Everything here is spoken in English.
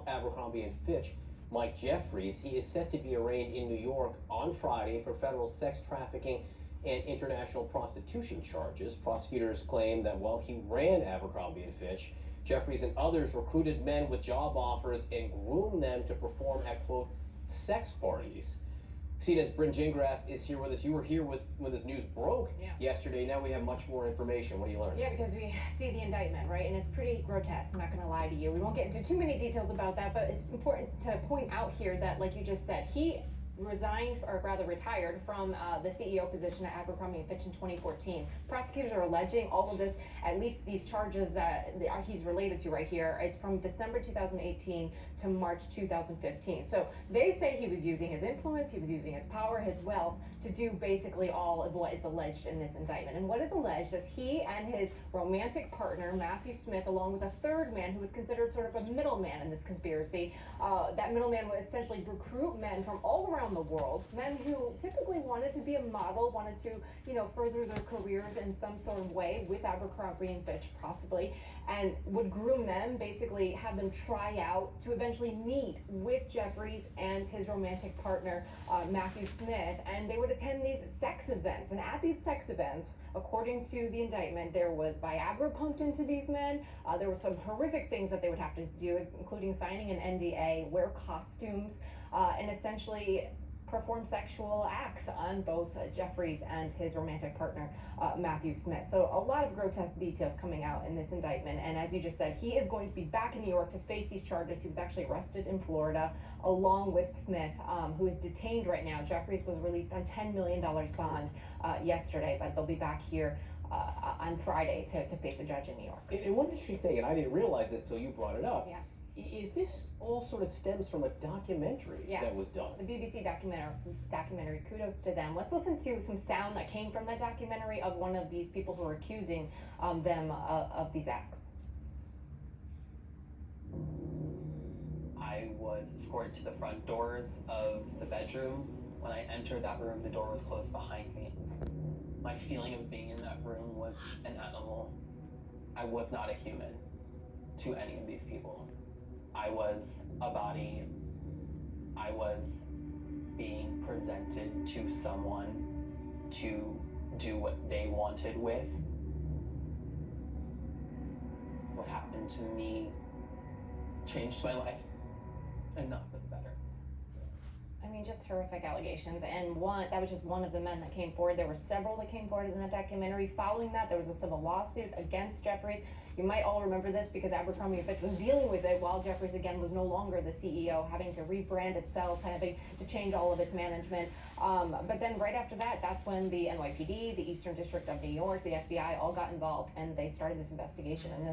of Abercrombie and Fitch, Mike Jeffries. He is set to be arraigned in New York on Friday for federal sex trafficking and international prostitution charges. Prosecutors claim that while he ran Abercrombie and Fitch, Jeffries and others recruited men with job offers and groomed them to perform at, quote, sex parties. CNN's Bryn Gingras is here with us. You were here when this news broke yesterday. Now we have much more information. What do you learn? Yeah, because we see the indictment, right? And it's pretty grotesque. I'm not going to lie to you. We won't get into too many details about that, but it's important to point out here that, like you just said, he resigned, or rather retired, from the CEO position at Abercrombie & Fitch in 2014. Prosecutors are alleging all of this, at least these charges that he's related to right here, is from December 2018 to March 2015. So they say he was using his influence, he was using his power, his wealth, to do basically all of what is alleged in this indictment. And what is alleged is he and his romantic partner, Matthew Smith, along with a third man who was considered sort of a middleman in this conspiracy, that middleman would essentially recruit men from all around the world, men who typically wanted to be a model, wanted to, further their careers in some sort of way with Abercrombie and Fitch possibly, and would groom them, basically have them try out to eventually meet with Jeffries and his romantic partner, Matthew Smith, and they would attend these sex events. And at these sex events, according to the indictment, there was Viagra pumped into these men. There were some horrific things that they would have to do, including signing an NDA, wear costumes, and essentially perform sexual acts on both Jeffries and his romantic partner, Matthew Smith. So a lot of grotesque details coming out in this indictment. And as you just said, he is going to be back in New York to face these charges. He was actually arrested in Florida along with Smith, who is detained right now. Jeffries was released on $10 million bond yesterday, but they'll be back here on Friday to face a judge in New York. And one interesting thing, and I didn't realize this till you brought it up, is this all sort of stems from a documentary that was done? The BBC documentary, kudos to them. Let's listen to some sound that came from that documentary of one of these people who are accusing them of these acts. I was escorted to the front doors of the bedroom. When I entered that room, the door was closed behind me. My feeling of being in that room was an animal. I was not a human to any of these people. I was a body. I was being presented to someone to do what they wanted with. What happened to me changed my life, and not for the better. I mean, just horrific allegations, and that was just one of the men that came forward. There were several that came forward in that documentary. Following that, there was a civil lawsuit against Jeffries. You might all remember this because Abercrombie & Fitch was dealing with it while Jeffries, again, was no longer the CEO, having to rebrand itself, having to change all of its management. But then right after that, that's when the NYPD, the Eastern District of New York, the FBI all got involved, and they started this investigation. And